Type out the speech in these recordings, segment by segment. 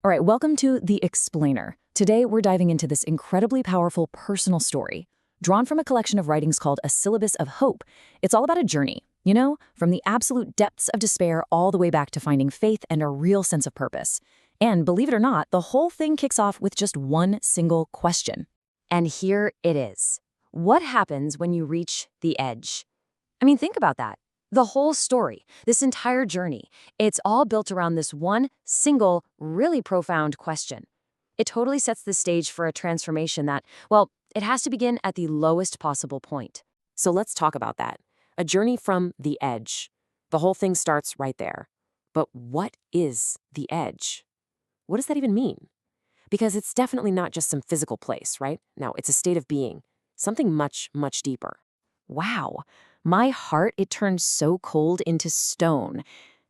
All right, welcome to The Explainer. Today, we're diving into this incredibly powerful personal story, drawn from a collection of writings called A Syllabus of Hope. It's all about a journey, from the absolute depths of despair all the way back to finding faith and a real sense of purpose. And believe it or not, the whole thing kicks off with just one single question. And here it is. What happens when you reach the edge? I mean, think about that. The whole story, this entire journey, it's all built around this one single, really profound question. It totally sets the stage for a transformation that, well, it has to begin at the lowest possible point. So let's talk about that. A journey from the edge. The whole thing starts right there. But what is the edge? What does that even mean? Because it's definitely not just some physical place, right? No, it's a state of being, something much, much deeper. Wow, my heart, it turned so cold into stone.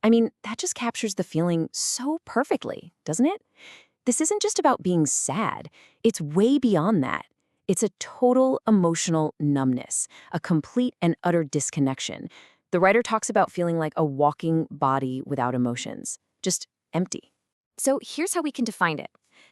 I mean, that just captures the feeling so perfectly, doesn't it? This isn't just about being sad. It's way beyond that. It's a total emotional numbness, a complete and utter disconnection. The writer talks about feeling like a walking body without emotions, just empty. So here's how we can define it.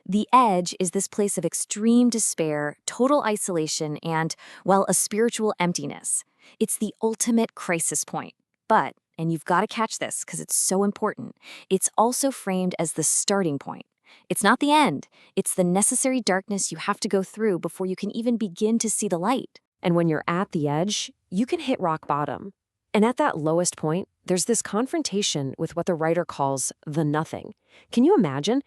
The edge is this place of extreme despair, total isolation, and, well, a spiritual emptiness. It's the ultimate crisis point. But, and you've got to catch this because it's so important, it's also framed as the starting point. It's not the end. It's the necessary darkness you have to go through before you can even begin to see the light. And when you're at the edge, you can hit rock bottom. And at that lowest point, there's this confrontation with what the writer calls the nothing. Can you imagine?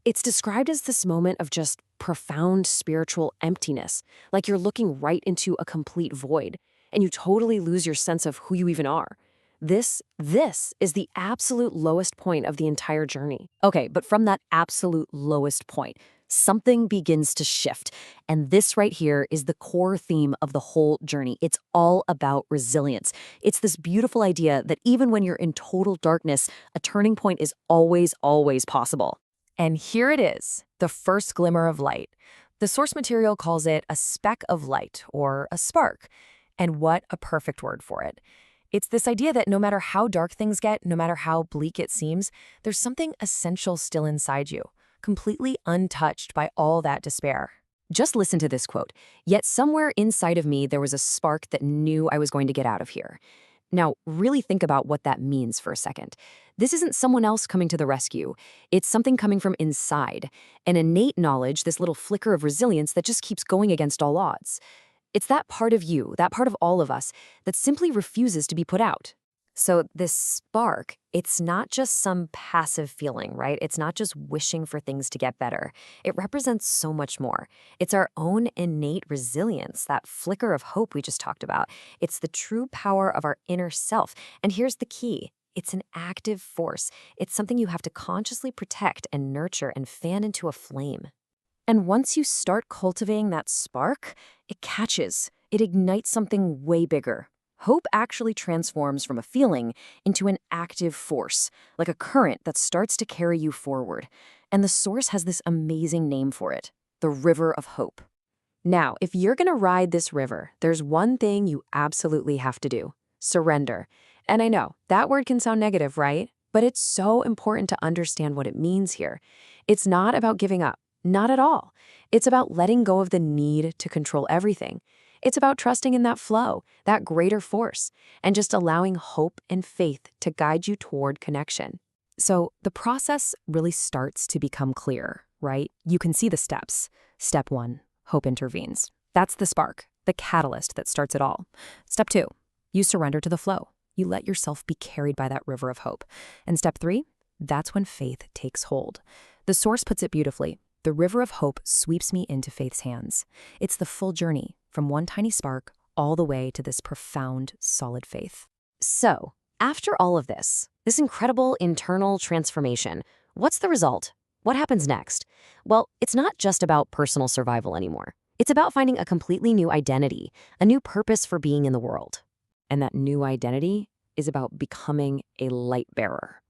It's described as this moment of just profound spiritual emptiness, like you're looking right into a complete void, and you totally lose your sense of who you even are. This is the absolute lowest point of the entire journey. Okay, but from that absolute lowest point, something begins to shift. And this right here is the core theme of the whole journey. It's all about resilience. It's this beautiful idea that even when you're in total darkness, a turning point is always, always possible. And here it is, the first glimmer of light. The source material calls it a speck of light, or a spark. And what a perfect word for it. It's this idea that no matter how dark things get, no matter how bleak it seems, there's something essential still inside you, completely untouched by all that despair. Just listen to this quote. "Yet somewhere inside of me, there was a spark that knew I was going to get out of here." Now, really think about what that means for a second. This isn't someone else coming to the rescue. It's something coming from inside, an innate knowledge, this little flicker of resilience that just keeps going against all odds. It's that part of you, that part of all of us, that simply refuses to be put out. So this spark, it's not just some passive feeling, right? It's not just wishing for things to get better. It represents so much more. It's our own innate resilience, that flicker of hope we just talked about. It's the true power of our inner self. And here's the key. It's an active force. It's something you have to consciously protect and nurture and fan into a flame. And once you start cultivating that spark, it catches. It ignites something way bigger. Hope actually transforms from a feeling into an active force, like a current that starts to carry you forward. And the source has this amazing name for it, the River of Hope. Now, if you're going to ride this river, there's one thing you absolutely have to do: surrender. And I know, that word can sound negative, right? But it's so important to understand what it means here. It's not about giving up, not at all. It's about letting go of the need to control everything. It's about trusting in that flow, that greater force, and just allowing hope and faith to guide you toward connection. So the process really starts to become clear, right? You can see the steps. Step 1, hope intervenes. That's the spark, the catalyst that starts it all. Step 2, you surrender to the flow. You let yourself be carried by that river of hope. And step 3, that's when faith takes hold. The source puts it beautifully. The river of hope sweeps me into faith's hands. It's the full journey, from one tiny spark all the way to this profound, solid faith. So, after all of this incredible internal transformation, what's the result? What happens next? Well, it's not just about personal survival anymore. It's about finding a completely new identity, a new purpose for being in the world. And that new identity is about becoming a light bearer.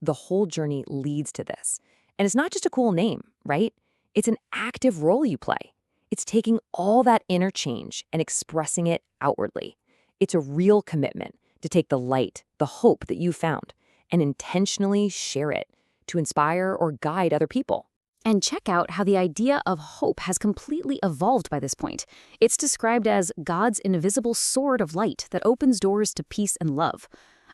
The whole journey leads to this. And it's not just a cool name, right? It's an active role you play. It's taking all that inner change and expressing it outwardly. It's a real commitment to take the light, the hope that you found, and intentionally share it, to inspire or guide other people. And check out how the idea of hope has completely evolved by this point. It's described as God's invisible sword of light that opens doors to peace and love.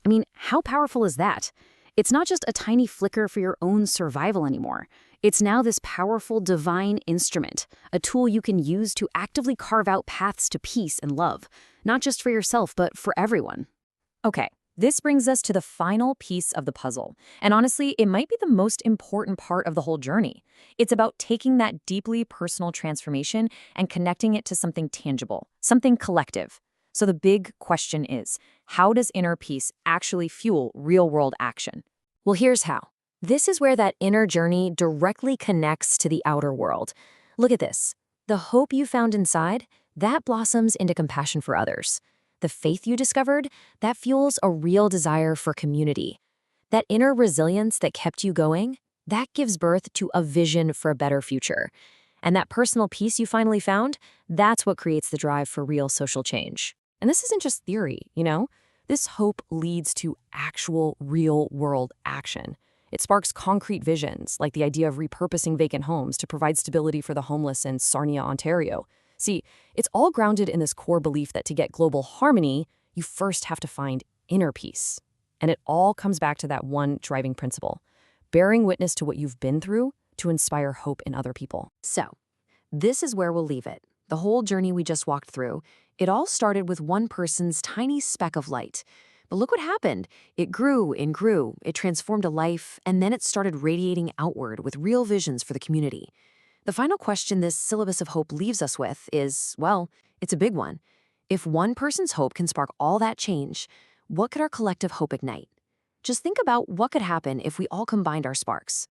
I mean, how powerful is that? It's not just a tiny flicker for your own survival anymore. It's now this powerful divine instrument, a tool you can use to actively carve out paths to peace and love, not just for yourself, but for everyone. Okay, this brings us to the final piece of the puzzle. And honestly, it might be the most important part of the whole journey. It's about taking that deeply personal transformation and connecting it to something tangible, something collective. So the big question is, how does inner peace actually fuel real-world action? Well, here's how. This is where that inner journey directly connects to the outer world. Look at this. The hope you found inside, that blossoms into compassion for others. The faith you discovered, that fuels a real desire for community. That inner resilience that kept you going, that gives birth to a vision for a better future. And that personal peace you finally found, that's what creates the drive for real social change. And this isn't just theory, you know? This hope leads to actual real-world action. It sparks concrete visions, like the idea of repurposing vacant homes to provide stability for the homeless in Sarnia, Ontario. See, it's all grounded in this core belief that to get global harmony, you first have to find inner peace. And it all comes back to that one driving principle, bearing witness to what you've been through to inspire hope in other people. So, this is where we'll leave it. The whole journey we just walked through, it all started with one person's tiny speck of light. But look what happened. It grew and grew, it transformed a life, and then it started radiating outward with real visions for the community. The final question this syllabus of hope leaves us with is, well, it's a big one. If one person's hope can spark all that change, what could our collective hope ignite? Just think about what could happen if we all combined our sparks.